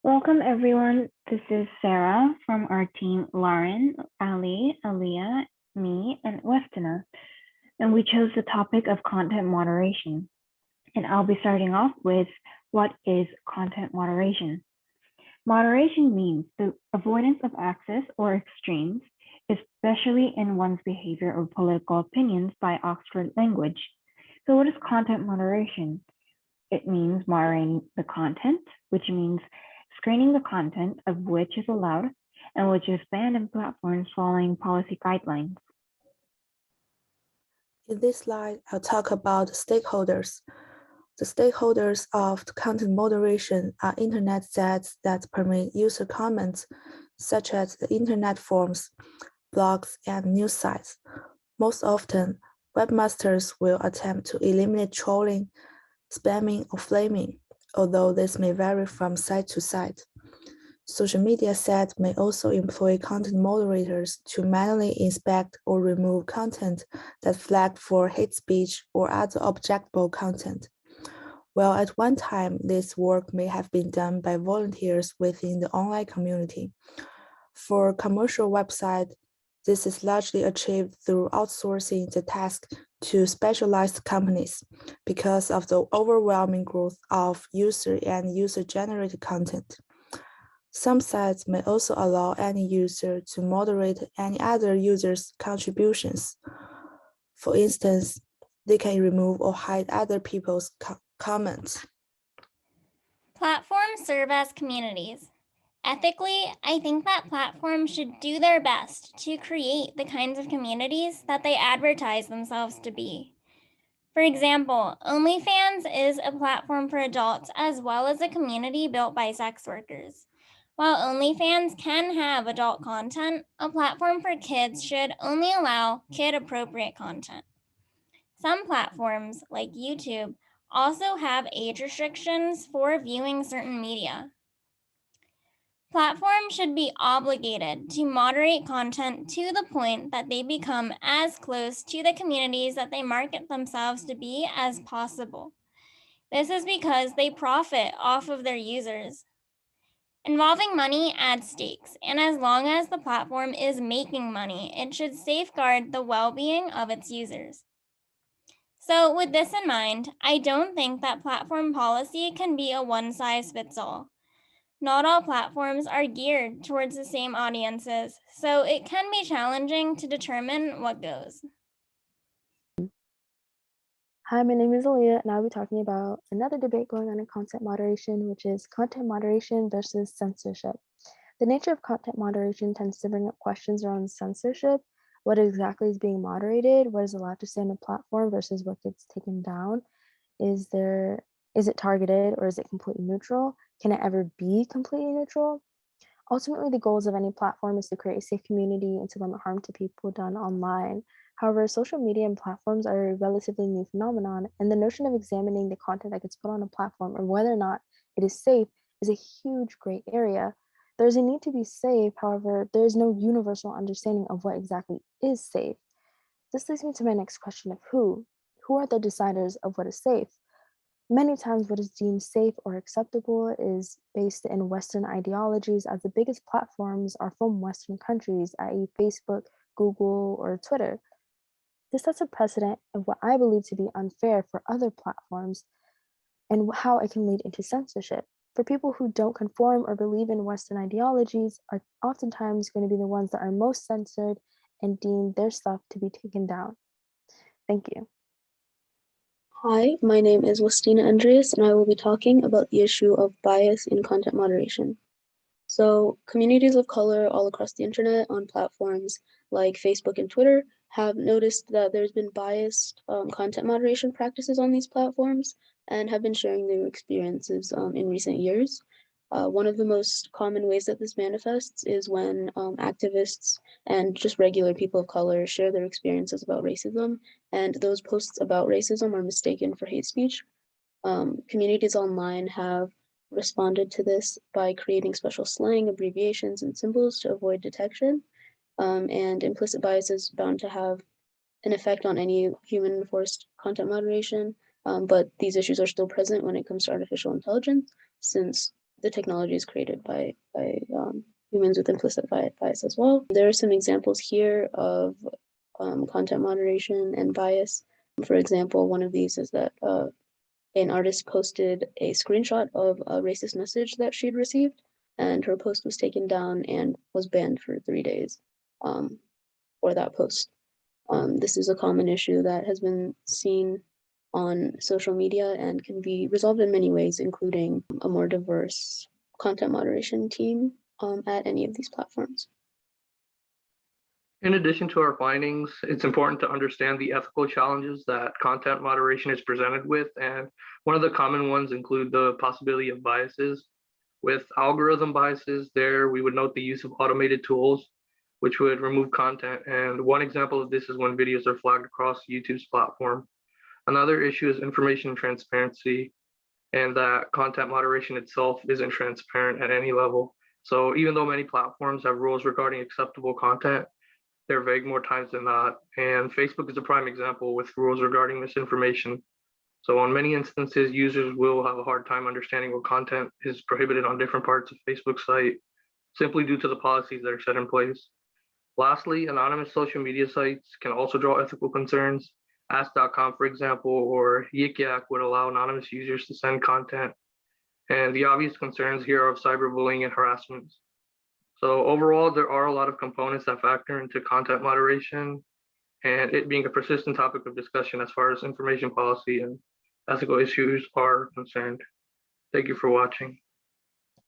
Welcome everyone. This is Sarah from our team, Lauren, Ali, Aliyah, me, and Westina. And we chose the topic of content moderation. And I'll be starting off with what is content moderation? Moderation means the avoidance of excess or extremes, especially in one's behavior or political opinions by Oxford Language. So what is content moderation? It means moderating the content, which means screening the content of which is allowed and which is banned in platforms following policy guidelines. In this slide, I'll talk about stakeholders. The stakeholders of the content moderation are internet sites that permit user comments, such as the internet forums, blogs, and news sites. Most often, webmasters will attempt to eliminate trolling, spamming, or flaming, although this may vary from site to site. Social media sites may also employ content moderators to manually inspect or remove content that flagged for hate speech or other objectionable content. While at one time, this work may have been done by volunteers within the online community. For commercial websites, this is largely achieved through outsourcing the task to specialized companies because of the overwhelming growth of user and user-generated content. Some sites may also allow any user to moderate any other user's contributions. For instance, they can remove or hide other people's comments. Platforms serve as communities. Ethically, I think that platforms should do their best to create the kinds of communities that they advertise themselves to be. For example, OnlyFans is a platform for adults as well as a community built by sex workers. While OnlyFans can have adult content, a platform for kids should only allow kid-appropriate content. Some platforms, like YouTube, also have age restrictions for viewing certain media. Platforms should be obligated to moderate content to the point that they become as close to the communities that they market themselves to be as possible. This is because they profit off of their users. Involving money adds stakes, and as long as the platform is making money, it should safeguard the well-being of its users. So with this in mind, I don't think that platform policy can be a one-size-fits-all. Not all platforms are geared towards the same audiences, so it can be challenging to determine what goes. Hi, my name is Aliyah, and I'll be talking about another debate going on in content moderation, which is content moderation versus censorship. The nature of content moderation tends to bring up questions around censorship. What exactly is being moderated? What is allowed to stay on a platform versus what gets taken down? Is it targeted or is it completely neutral? Can it ever be completely neutral? Ultimately, the goals of any platform is to create a safe community and to limit harm to people done online. However, social media and platforms are a relatively new phenomenon, and the notion of examining the content that gets put on a platform or whether or not it is safe is a huge gray area. There's a need to be safe, however, there is no universal understanding of what exactly is safe. This leads me to my next question of who. Who are the deciders of what is safe? Many times what is deemed safe or acceptable is based in Western ideologies, as the biggest platforms are from Western countries, i.e. Facebook, Google, or Twitter. This sets a precedent of what I believe to be unfair for other platforms and how it can lead into censorship. For people who don't conform or believe in Western ideologies are oftentimes going to be the ones that are most censored and deem their stuff to be taken down. Thank you. Hi, my name is Westina Andreas, and I will be talking about the issue of bias in content moderation. So, communities of color all across the internet on platforms like Facebook and Twitter have noticed that there's been biased content moderation practices on these platforms and have been sharing their experiences in recent years. One of the most common ways that this manifests is when activists and just regular people of color share their experiences about racism, and those posts about racism are mistaken for hate speech. Communities online have responded to this by creating special slang, abbreviations, and symbols to avoid detection. And implicit bias is bound to have an effect on any human-enforced content moderation, but these issues are still present when it comes to artificial intelligence, since the technology is created by humans with implicit bias as well. There are some examples here of content moderation and bias. For example, one of these is that an artist posted a screenshot of a racist message that she'd received, and her post was taken down and was banned for 3 days for that post. This is a common issue that has been seen on social media and can be resolved in many ways, including a more diverse content moderation team at any of these platforms. In addition to our findings, it's important to understand the ethical challenges that content moderation is presented with. And one of the common ones include the possibility of biases. With algorithm biases there, we would note the use of automated tools, which would remove content. And one example of this is when videos are flagged across YouTube's platform. Another issue is information transparency, and that content moderation itself isn't transparent at any level. So even though many platforms have rules regarding acceptable content, they're vague more times than not. And Facebook is a prime example with rules regarding misinformation. So on many instances, users will have a hard time understanding what content is prohibited on different parts of Facebook's site, simply due to the policies that are set in place. Lastly, anonymous social media sites can also draw ethical concerns. Ask.com, for example, or Yik Yak would allow anonymous users to send content. And the obvious concerns here are of cyberbullying and harassment. So overall, there are a lot of components that factor into content moderation, and it being a persistent topic of discussion as far as information policy and ethical issues are concerned. Thank you for watching.